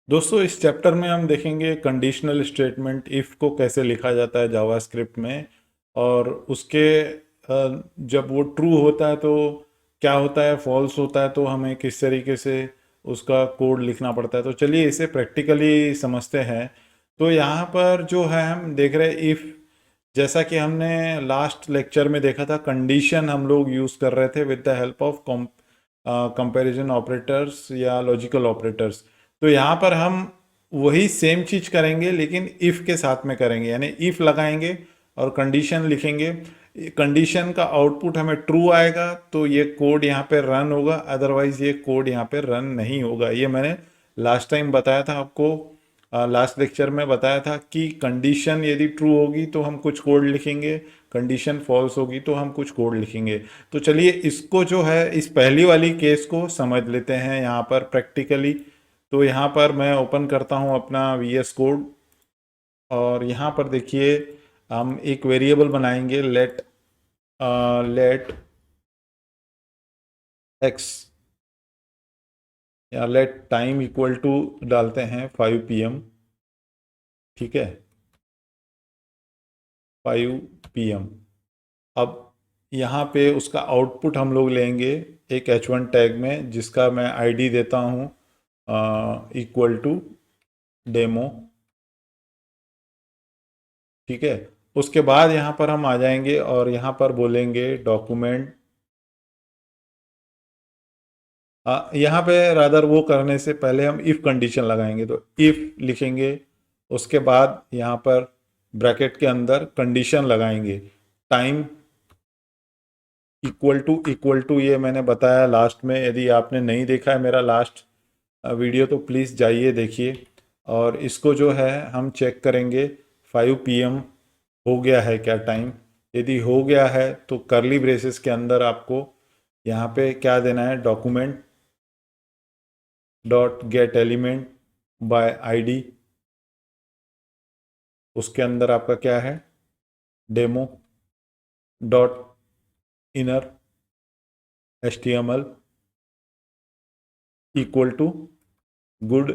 दोस्तों इस चैप्टर में हम देखेंगे कंडीशनल स्टेटमेंट इफ़ को कैसे लिखा जाता है जावास्क्रिप्ट में। और उसके जब वो ट्रू होता है तो क्या होता है, फॉल्स होता है तो हमें किस तरीके से उसका कोड लिखना पड़ता है। तो चलिए इसे प्रैक्टिकली समझते हैं। तो यहाँ पर जो है हम देख रहे हैं इफ़, जैसा कि हमने लास्ट लेक्चर में देखा था, कंडीशन हम लोग यूज़ कर रहे थे with the help of comparison operators या लॉजिकल ऑपरेटर्स। तो यहाँ पर हम वही सेम चीज करेंगे लेकिन इफ के साथ में करेंगे, यानी इफ लगाएंगे और कंडीशन लिखेंगे। कंडीशन का आउटपुट हमें ट्रू आएगा तो ये कोड यहाँ पे रन होगा, अदरवाइज ये कोड यहाँ पे रन नहीं होगा। ये मैंने लास्ट टाइम बताया था आपको, लास्ट लेक्चर में बताया था कि कंडीशन यदि ट्रू होगी तो हम कुछ कोड लिखेंगे, कंडीशन फॉल्स होगी तो हम कुछ कोड लिखेंगे। तो चलिए इसको जो है, इस पहली वाली केस को समझ लेते हैं यहाँ पर प्रैक्टिकली। तो यहाँ पर मैं ओपन करता हूँ अपना VS कोड और यहाँ पर देखिए हम एक वेरिएबल बनाएंगे, लेट एक्स या लेट टाइम इक्वल टू डालते हैं 5 PM। ठीक है, 5 PM। अब यहाँ पे उसका आउटपुट हम लोग लेंगे एक H1 टैग में, जिसका मैं ID देता हूँ इक्वल टू डेमो। ठीक है, उसके बाद यहाँ पर हम आ जाएंगे और यहाँ पर बोलेंगे डॉक्यूमेंट। यहाँ पे रादर वो करने से पहले हम इफ कंडीशन लगाएंगे, तो इफ लिखेंगे, उसके बाद यहाँ पर ब्रैकेट के अंदर कंडीशन लगाएंगे, टाइम इक्वल टू ये मैंने बताया लास्ट में। यदि आपने नहीं देखा है मेरा लास्ट वीडियो तो प्लीज़ जाइए देखिए। और इसको जो है हम चेक करेंगे 5 PM हो गया है क्या टाइम। यदि हो गया है तो करली ब्रेसेस के अंदर आपको यहाँ पे क्या देना है, document dot get element by ID। उसके अंदर आपका क्या है, demo dot inner HTML equal to good,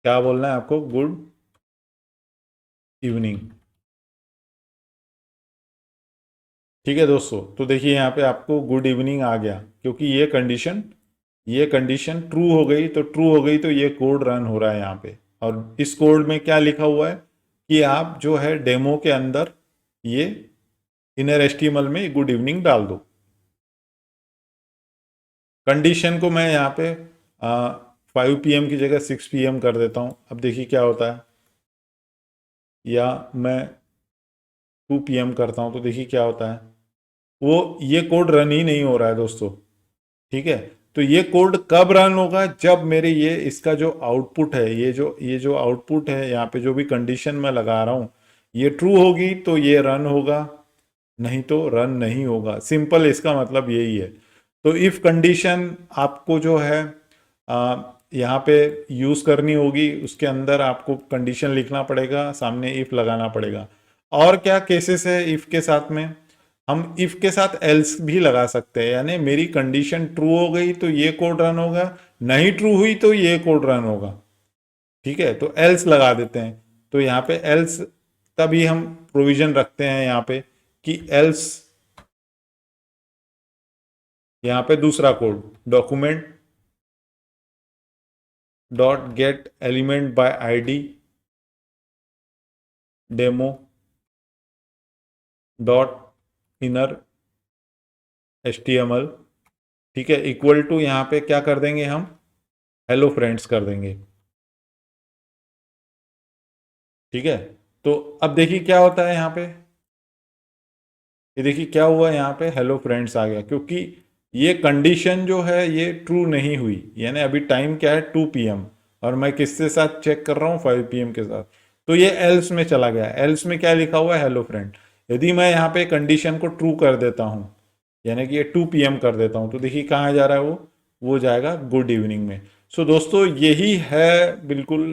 क्या बोलना है आपको, गुड इवनिंग। ठीक है दोस्तों, तो देखिए यहाँ पे आपको गुड इवनिंग आ गया, क्योंकि ये कंडीशन ट्रू हो गई। तो ट्रू हो गई तो ये कोड रन हो रहा है यहाँ पे। और इस कोड में क्या लिखा हुआ है कि आप जो है डेमो के अंदर ये इनर HTML में गुड इवनिंग डाल दो। कंडीशन को मैं यहाँ पे 5 PM की जगह 6 PM कर देता हूँ। अब देखिए क्या होता है, या मैं 2 PM करता हूँ तो देखिए क्या होता है, वो ये कोड रन ही नहीं हो रहा है दोस्तों। ठीक है, तो ये कोड कब रन होगा, जब मेरे ये इसका जो आउटपुट है, ये जो आउटपुट है यहाँ पे जो भी कंडीशन मैं लगा रहा हूँ, ये ट्रू होगी तो ये रन होगा, नहीं तो रन नहीं होगा। सिंपल इसका मतलब यही है। तो इफ कंडीशन आपको जो है यहाँ पे यूज़ करनी होगी, उसके अंदर आपको कंडीशन लिखना पड़ेगा, सामने इफ लगाना पड़ेगा। और क्या केसेस है इफ के साथ में, हम इफ के साथ एल्स भी लगा सकते हैं, यानी मेरी कंडीशन ट्रू हो गई तो ये कोड रन होगा, नहीं ट्रू हुई तो ये कोड रन होगा। ठीक है, तो एल्स लगा देते हैं। तो यहाँ पे एल्स तभी हम प्रोविजन रखते हैं यहाँ पे कि एल्स, यहाँ पे दूसरा code, document dot get element by ID demo dot inner HTML। ठीक है, इक्वल टू यहाँ पे क्या कर देंगे हम, हेलो फ्रेंड्स कर देंगे। ठीक है, तो अब देखिए क्या होता है यहाँ पे, ये देखिए क्या हुआ, यहाँ पे हेलो फ्रेंड्स आ गया, क्योंकि ये कंडीशन जो है ये ट्रू नहीं हुई। यानी अभी टाइम क्या है, 2 PM, और मैं किसके साथ चेक कर रहा हूँ, 5 PM के साथ। तो ये एल्स में चला गया। एल्स में क्या लिखा हुआ है, हेलो फ्रेंड। यदि मैं यहाँ पे कंडीशन को ट्रू कर देता हूँ, यानी कि ये 2 PM कर देता हूँ, तो देखिए कहाँ जा रहा है वो जाएगा गुड इवनिंग में। सो दोस्तों यही है बिल्कुल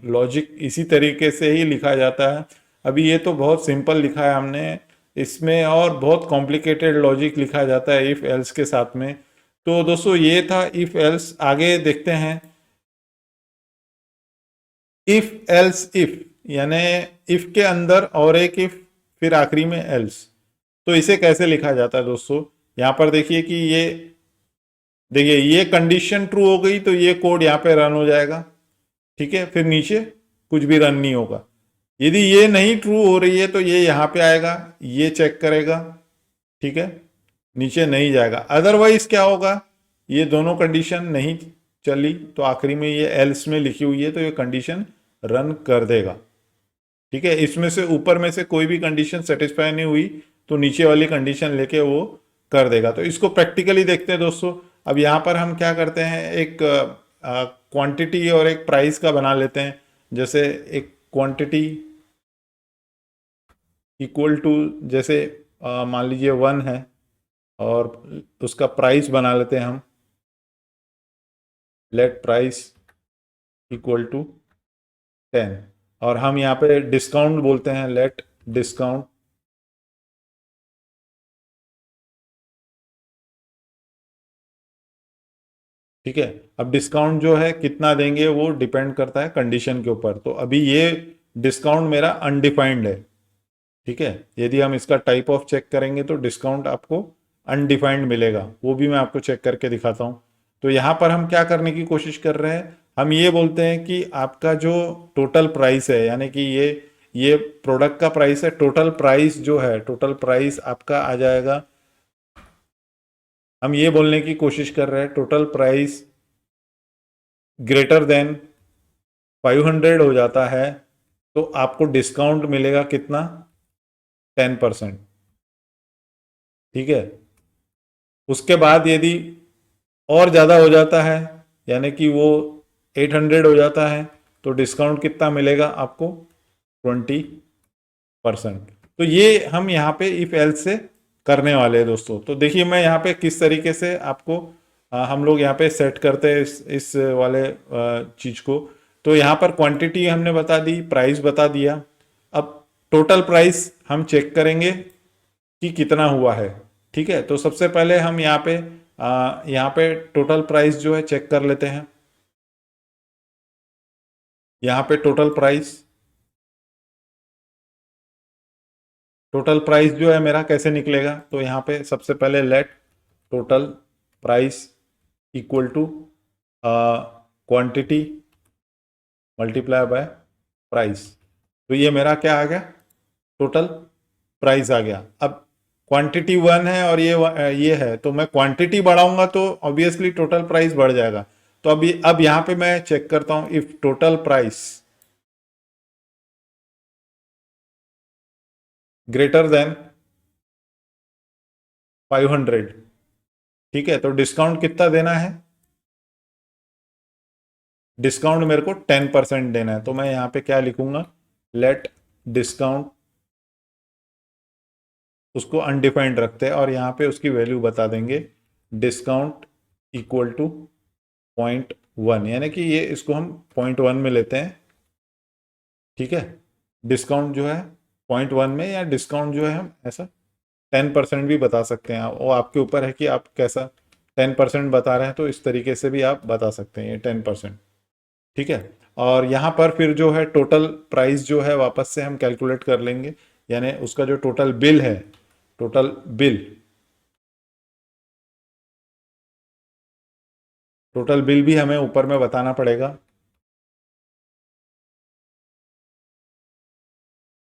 लॉजिक, इसी तरीके से ही लिखा जाता है। अभी ये तो बहुत सिंपल लिखा है हमने, इसमें और बहुत कॉम्प्लिकेटेड लॉजिक लिखा जाता है इफ एल्स के साथ में। तो दोस्तों ये था इफ एल्स। आगे देखते हैं इफ एल्स इफ, यानी इफ के अंदर और एक इफ, फिर आखिरी में एल्स। तो इसे कैसे लिखा जाता है दोस्तों? यहां पर देखिए कि ये, देखिए ये कंडीशन ट्रू हो गई तो ये कोड यहाँ पे रन हो जाएगा, ठीक है, फिर नीचे कुछ भी रन नहीं होगा। यदि ये नहीं ट्रू हो रही है तो ये यहाँ पे आएगा, ये चेक करेगा, ठीक है, नीचे नहीं जाएगा। अदरवाइज क्या होगा, ये दोनों कंडीशन नहीं चली तो आखिरी में ये एल्स में लिखी हुई है तो ये कंडीशन रन कर देगा, ठीक है। इसमें से ऊपर में से कोई भी कंडीशन सेटिस्फाई नहीं हुई तो नीचे वाली कंडीशन लेके वो कर देगा। तो इसको प्रैक्टिकली देखते हैं दोस्तों। अब यहाँ पर हम क्या करते हैं, एक क्वांटिटी और एक प्राइस का बना लेते हैं। जैसे एक क्वांटिटी इक्वल टू, जैसे मान लीजिए 1 है, और उसका प्राइस बना लेते हैं हम, लेट प्राइस इक्वल टू 10, और हम यहाँ पे डिस्काउंट बोलते हैं, लेट डिस्काउंट ठीक है। अब डिस्काउंट जो है कितना देंगे वो डिपेंड करता है कंडीशन के ऊपर। तो अभी ये डिस्काउंट मेरा अनडिफाइंड है, ठीक है। यदि हम इसका टाइप ऑफ चेक करेंगे तो डिस्काउंट आपको अनडिफाइंड मिलेगा, वो भी मैं आपको चेक करके दिखाता हूँ। तो यहाँ पर हम क्या करने की कोशिश कर रहे हैं, हम ये बोलते हैं कि आपका जो टोटल प्राइस है, यानी कि ये प्रोडक्ट का प्राइस है, टोटल प्राइस जो है, टोटल प्राइस आपका आ जाएगा। हम ये बोलने की कोशिश कर रहे हैं टोटल प्राइस ग्रेटर देन 500 हो जाता है तो आपको डिस्काउंट मिलेगा कितना, 10%, ठीक है। उसके बाद यदि और ज़्यादा हो जाता है, यानी कि वो 800 हो जाता है, तो डिस्काउंट कितना मिलेगा आपको, 20%। तो ये हम यहाँ पे इफ एल्स से करने वाले हैं दोस्तों। तो देखिए मैं यहाँ पे किस तरीके से आपको हम लोग यहाँ पे सेट करते हैं इस वाले चीज को। तो यहाँ पर क्वांटिटी हमने बता दी, प्राइस बता दिया। अब टोटल प्राइस हम चेक करेंगे कि कितना हुआ है, ठीक है। तो सबसे पहले हम यहाँ पे टोटल प्राइस जो है चेक कर लेते हैं। यहाँ पे टोटल प्राइस जो है मेरा कैसे निकलेगा, तो यहाँ पे सबसे पहले let total price equal to quantity multiply by price. तो ये मेरा क्या आ गया, टोटल प्राइस आ गया। अब क्वांटिटी 1 है और ये है, तो मैं क्वांटिटी बढ़ाऊंगा तो ऑब्वियसली टोटल प्राइस बढ़ जाएगा। तो अब यहाँ पे मैं चेक करता हूं, if total price greater than 500, ठीक है, तो डिस्काउंट कितना देना है, डिस्काउंट मेरे को 10% देना है। तो मैं यहाँ पे क्या लिखूंगा, लेट डिस्काउंट, उसको अनडिफाइंड रखते हैं और यहाँ पे उसकी वैल्यू बता देंगे, डिस्काउंट इक्वल टू 0.1, यानी कि ये इसको हम 0.1 में लेते हैं, ठीक है। डिस्काउंट जो है 0.1 में, या डिस्काउंट जो है हम ऐसा 10% भी बता सकते हैं, वो आपके ऊपर है कि आप कैसा 10% बता रहे हैं। तो इस तरीके से भी आप बता सकते हैं ये 10%, ठीक है। और यहाँ पर फिर जो है टोटल प्राइस जो है वापस से हम कैलकुलेट कर लेंगे, यानी उसका जो टोटल बिल है, टोटल बिल, टोटल बिल भी हमें ऊपर में बताना पड़ेगा।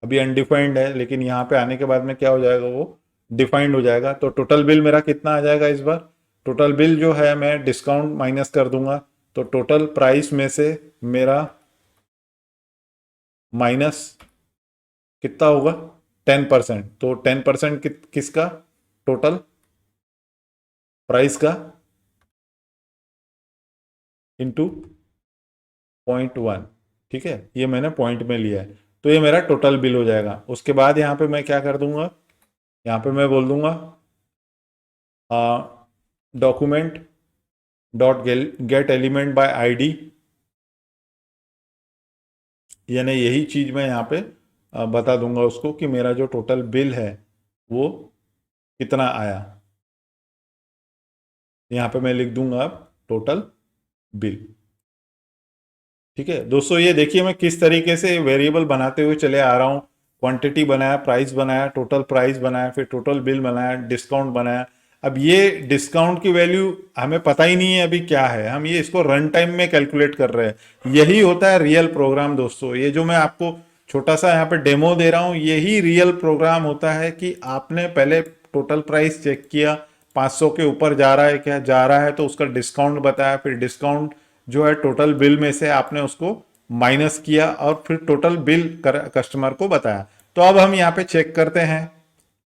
अभी अनडिफाइंड है, लेकिन यहाँ पे आने के बाद में क्या हो जाएगा, वो डिफाइंड हो जाएगा। तो टोटल बिल मेरा कितना आ जाएगा इस बार, टोटल बिल जो है मैं डिस्काउंट माइनस कर दूंगा, तो टोटल प्राइस में से मेरा माइनस कितना होगा, 10%। तो 10% किसका, टोटल प्राइस का, इंटू 0.1, ठीक है, ये मैंने पॉइंट में लिया है। तो ये मेरा टोटल बिल हो जाएगा। उसके बाद यहाँ पे मैं क्या कर दूंगा, यहाँ पे मैं बोल दूंगा document dot get element bye ID, यानी यही चीज मैं यहाँ पे बता दूंगा उसको कि मेरा जो टोटल बिल है वो कितना आया। यहाँ पे मैं लिख दूंगा अब टोटल बिल। ठीक है दोस्तों, ये देखिए मैं किस तरीके से वेरिएबल बनाते हुए चले आ रहा हूँ। क्वांटिटी बनाया, प्राइस बनाया, टोटल प्राइस बनाया, फिर टोटल बिल बनाया, डिस्काउंट बनाया। अब ये डिस्काउंट की वैल्यू हमें पता ही नहीं है अभी क्या है, हम ये इसको रन टाइम में कैलकुलेट कर रहे हैं। यही होता है रियल प्रोग्राम दोस्तों। ये जो मैं आपको छोटा सा यहाँ पे डेमो दे रहा हूँ, यही रियल प्रोग्राम होता है कि आपने पहले टोटल प्राइस चेक किया, 500 के ऊपर जा रहा है क्या, जा रहा है तो उसका डिस्काउंट बताया, फिर डिस्काउंट जो है टोटल बिल में से आपने उसको माइनस किया और फिर टोटल बिल कस्टमर को बताया। तो अब हम यहाँ पे चेक करते हैं,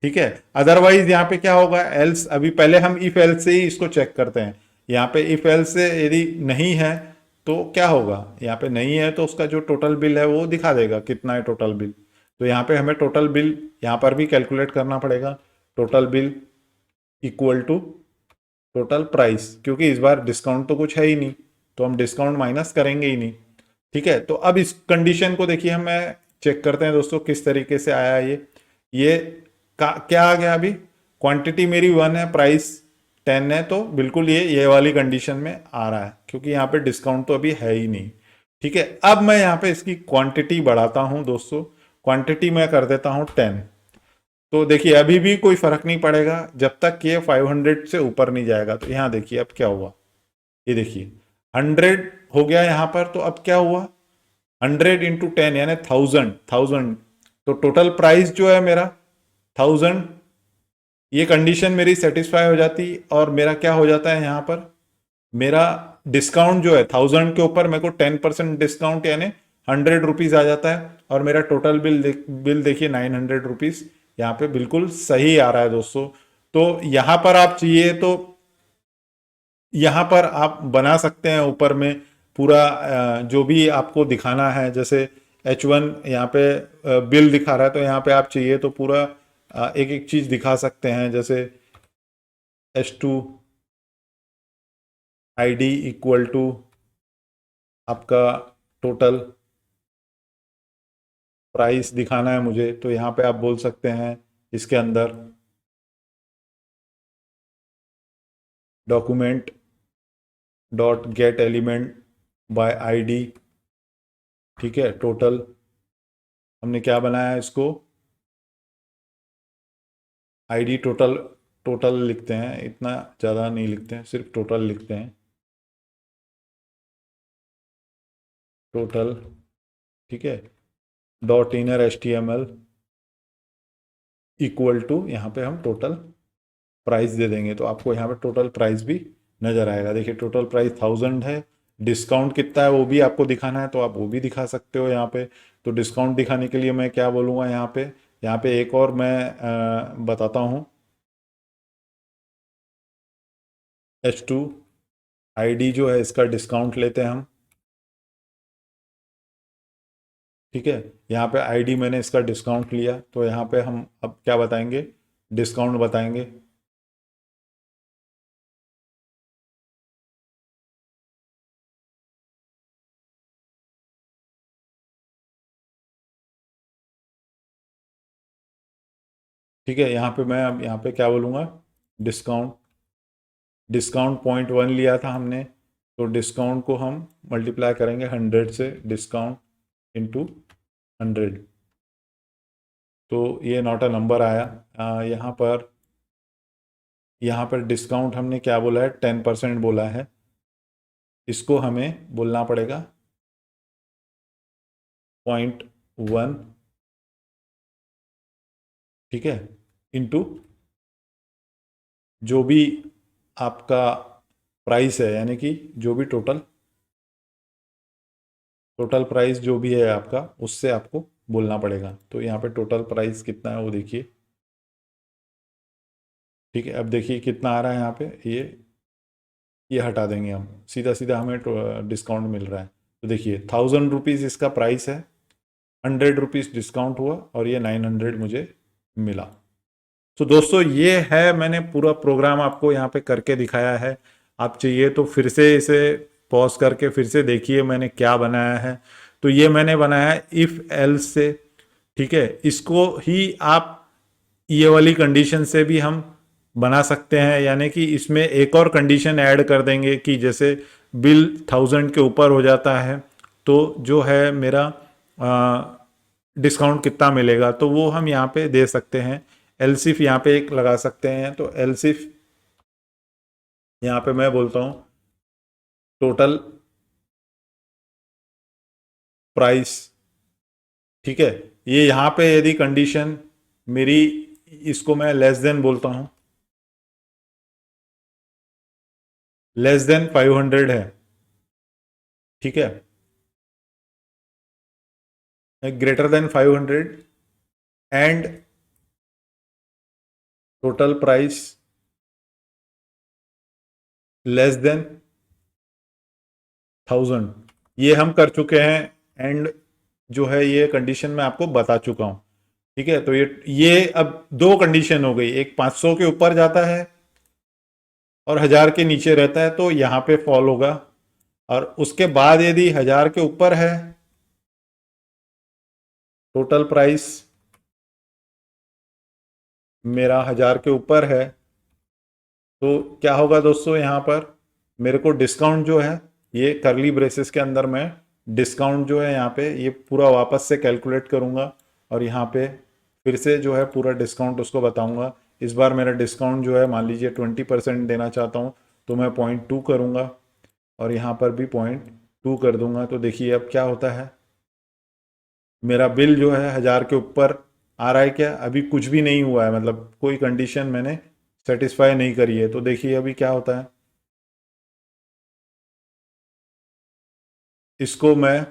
ठीक है। अदरवाइज यहाँ पे क्या होगा, एल्स, अभी पहले हम इफ एल्स से ही इसको चेक करते हैं। यहाँ पे इफ एल्स से यदि नहीं है तो क्या होगा, यहाँ पे नहीं है तो उसका जो टोटल बिल है वो दिखा देगा कितना है टोटल बिल। तो यहाँ पे हमें टोटल बिल यहाँ पर भी कैलकुलेट करना पड़ेगा। Total bill equal to total price, क्योंकि इस बार डिस्काउंट तो कुछ है ही नहीं, तो हम डिस्काउंट माइनस करेंगे ही नहीं। ठीक है, तो अब इस कंडीशन को देखिए, हमें चेक करते हैं दोस्तों किस तरीके से आया ये क्या आ गया। अभी क्वांटिटी मेरी 1 है, प्राइस 10 है, तो बिल्कुल ये वाली कंडीशन में आ रहा है, क्योंकि यहाँ पे डिस्काउंट तो अभी है ही नहीं। ठीक है, अब मैं यहाँ पे इसकी क्वांटिटी बढ़ाता हूँ दोस्तों। क्वांटिटी मैं कर देता हूँ 10। तो देखिए अभी भी कोई फर्क नहीं पड़ेगा जब तक ये 500 से ऊपर नहीं जाएगा। तो यहाँ देखिए अब क्या हुआ, ये देखिए 100 हो गया यहाँ पर। तो अब क्या हुआ, 100 इंटू 10 यानी 1000। तो टोटल प्राइस जो है मेरा 1000, ये कंडीशन मेरी सेटिस्फाई हो जाती और मेरा क्या हो जाता है, यहाँ पर मेरा डिस्काउंट जो है 1000 के ऊपर मेरे को 10% डिस्काउंट यानी 100 रुपीज आ जाता है। और मेरा टोटल बिल देखिए 900 रुपीज यहाँ पे बिल्कुल सही आ रहा है दोस्तों। तो यहाँ पर आप चाहिए तो यहाँ पर आप बना सकते हैं ऊपर में पूरा जो भी आपको दिखाना है। जैसे H1 यहाँ पे बिल दिखा रहा है, तो यहाँ पे आप चाहिए तो पूरा एक एक चीज दिखा सकते हैं। जैसे H2 ID इक्वल टू आपका टोटल प्राइस दिखाना है मुझे, तो यहाँ पे आप बोल सकते हैं इसके अंदर document dot get element by ID। ठीक है, टोटल हमने क्या बनाया है इसको, ID टोटल, टोटल लिखते हैं, इतना ज़्यादा नहीं लिखते हैं, सिर्फ टोटल लिखते हैं, टोटल। ठीक है, dot inner HTML equal to, यहाँ पे हम टोटल प्राइस दे देंगे, तो आपको यहाँ पे टोटल प्राइस भी नजर आएगा। देखिए टोटल प्राइस 1000 है, डिस्काउंट कितना है वो भी आपको दिखाना है तो आप वो भी दिखा सकते हो यहाँ पे। तो डिस्काउंट दिखाने के लिए मैं क्या बोलूँगा, यहाँ पे एक और मैं बताता हूँ। H2 ID जो है इसका डिस्काउंट लेते हैं हम। ठीक है, यहाँ पे ID मैंने इसका डिस्काउंट लिया, तो यहाँ पे हम अब क्या बताएंगे, डिस्काउंट बताएंगे। ठीक है, यहाँ पे मैं अब यहाँ पे क्या बोलूँगा, डिस्काउंट। डिस्काउंट 0.1 लिया था हमने, तो डिस्काउंट को हम मल्टीप्लाई करेंगे 100 से, डिस्काउंट इंटू 100। तो ये नॉट अ नंबर आया। यहाँ पर डिस्काउंट हमने क्या बोला है, 10% बोला है। इसको हमें बोलना पड़ेगा 0.1, ठीक है, इंटू जो भी आपका प्राइस है, यानी कि जो भी टोटल प्राइस जो भी है आपका, उससे आपको बोलना पड़ेगा। तो यहाँ पे टोटल प्राइस कितना है वो देखिए। ठीक है, अब देखिए कितना आ रहा है यहाँ पे, ये हटा देंगे हम, सीधा सीधा हमें डिस्काउंट मिल रहा है। तो देखिए 1000 रुपीज़ इसका प्राइस है, 100 रुपीज़ डिस्काउंट हुआ और ये 900 मुझे मिला। तो दोस्तों ये है, मैंने पूरा प्रोग्राम आपको यहाँ पे करके दिखाया है। आप चाहिए तो फिर से इसे पॉज करके फिर से देखिए मैंने क्या बनाया है। तो ये मैंने बनाया है इफ एल्स से। ठीक है, इसको ही आप ये वाली कंडीशन से भी हम बना सकते हैं, यानी कि इसमें एक और कंडीशन ऐड कर देंगे कि जैसे बिल 1000 के ऊपर हो जाता है तो जो है मेरा डिस्काउंट कितना मिलेगा, तो वो हम यहाँ पे दे सकते हैं। एलसीफ यहाँ पे एक लगा सकते हैं, तो एलसीफ यहाँ पे मैं बोलता हूँ टोटल प्राइस, ठीक है। ये यहाँ पे यदि कंडीशन मेरी, इसको मैं लेस देन बोलता हूँ, लेस देन 500 है, ठीक है, greater than 500 and total price less than 1000, ये हम कर चुके हैं एंड जो है ये कंडीशन मैं आपको बता चुका हूं, ठीक है। तो ये अब दो कंडीशन हो गई, एक 500 के ऊपर जाता है और 1000 के नीचे रहता है तो यहां पे फॉल होगा, और उसके बाद यदि 1000 के ऊपर है, टोटल प्राइस मेरा 1000 के ऊपर है, तो क्या होगा दोस्तों, यहां पर मेरे को डिस्काउंट जो है, ये करली ब्रेसेस के अंदर मैं डिस्काउंट जो है यहाँ पे ये पूरा वापस से कैलकुलेट करूंगा और यहाँ पे फिर से जो है पूरा डिस्काउंट उसको बताऊंगा। इस बार मेरा डिस्काउंट जो है मान लीजिए 20% देना चाहता हूँ, तो मैं 0.2 करूंगा और यहाँ पर भी 0.2 कर दूंगा। तो देखिए अब क्या होता है, मेरा बिल जो है 1000 के ऊपर आ रहा है क्या, अभी कुछ भी नहीं हुआ है, मतलब कोई कंडीशन मैंने सेटिस्फाई नहीं करी है। तो देखिए अभी क्या होता है, इसको मैं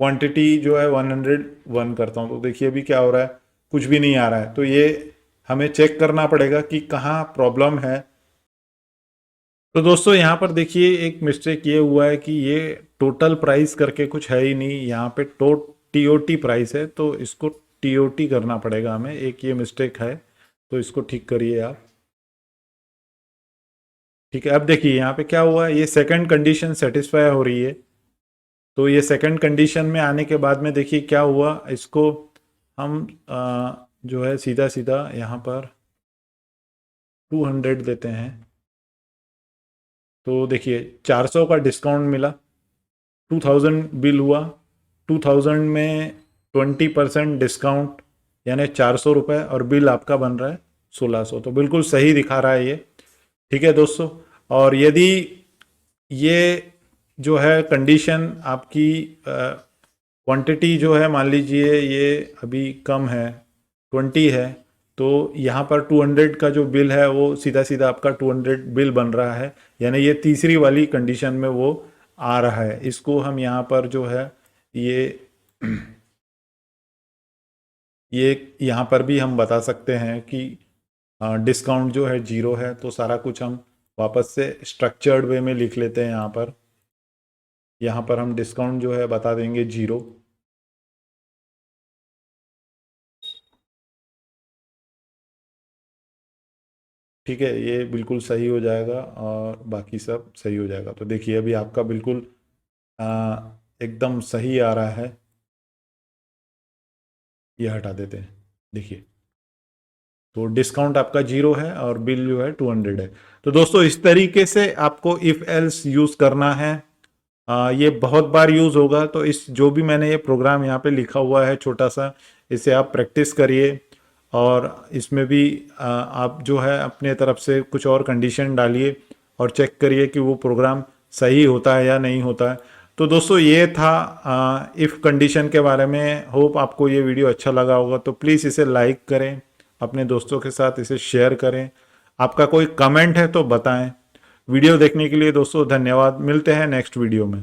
क्वांटिटी जो है 101 करता हूँ, तो देखिए अभी क्या हो रहा है, कुछ भी नहीं आ रहा है। तो ये हमें चेक करना पड़ेगा कि कहाँ प्रॉब्लम है। तो दोस्तों यहाँ पर देखिए एक मिस्टेक ये हुआ है कि ये टोटल प्राइस करके कुछ है ही नहीं, यहाँ पे टीओटी प्राइस है, तो इसको टीओटी करना पड़ेगा हमें, एक ये मिस्टेक है, तो इसको ठीक करिए आप। ठीक है, अब देखिए यहाँ पे क्या हुआ है, ये सेकंड कंडीशन सेटिस्फाई हो रही है, तो ये सेकंड कंडीशन में आने के बाद में देखिए क्या हुआ, इसको हम जो है सीधा सीधा यहाँ पर 200 देते हैं। तो देखिए 400 का डिस्काउंट मिला, 2000 बिल हुआ, 2000 में 20% डिस्काउंट यानी 400 रुपये और बिल आपका बन रहा है 1600, तो बिल्कुल सही दिखा रहा है ये, ठीक है दोस्तों। और यदि ये जो है कंडीशन आपकी क्वांटिटी जो है मान लीजिए ये अभी कम है 20 है, तो यहाँ पर 200 का जो बिल है वो सीधा सीधा आपका 200 बिल बन रहा है, यानी ये तीसरी वाली कंडीशन में वो आ रहा है। इसको हम यहाँ पर जो है ये यहाँ पर भी हम बता सकते हैं कि डिस्काउंट जो है 0 है, तो सारा कुछ हम वापस से स्ट्रक्चर्ड वे में लिख लेते हैं। यहाँ पर हम डिस्काउंट जो है बता देंगे 0, ठीक है, ये बिल्कुल सही हो जाएगा और बाकी सब सही हो जाएगा। तो देखिए अभी आपका बिल्कुल एकदम सही आ रहा है, ये हटा देते हैं, देखिए तो डिस्काउंट आपका 0 है और बिल जो है 200 है। तो दोस्तों इस तरीके से आपको इफ एल्स यूज करना है, ये बहुत बार यूज होगा, तो इस जो भी मैंने ये प्रोग्राम यहाँ पे लिखा हुआ है छोटा सा, इसे आप प्रैक्टिस करिए और इसमें भी आप जो है अपने तरफ से कुछ और कंडीशन डालिए और चेक करिए कि वो प्रोग्राम सही होता है या नहीं होता है। तो दोस्तों ये था इफ़ कंडीशन के बारे में। होप आपको ये वीडियो अच्छा लगा होगा, तो प्लीज़ इसे लाइक करें, अपने दोस्तों के साथ इसे शेयर करें, आपका कोई कमेंट है तो बताएं। वीडियो देखने के लिए दोस्तों धन्यवाद, मिलते हैं नेक्स्ट वीडियो में।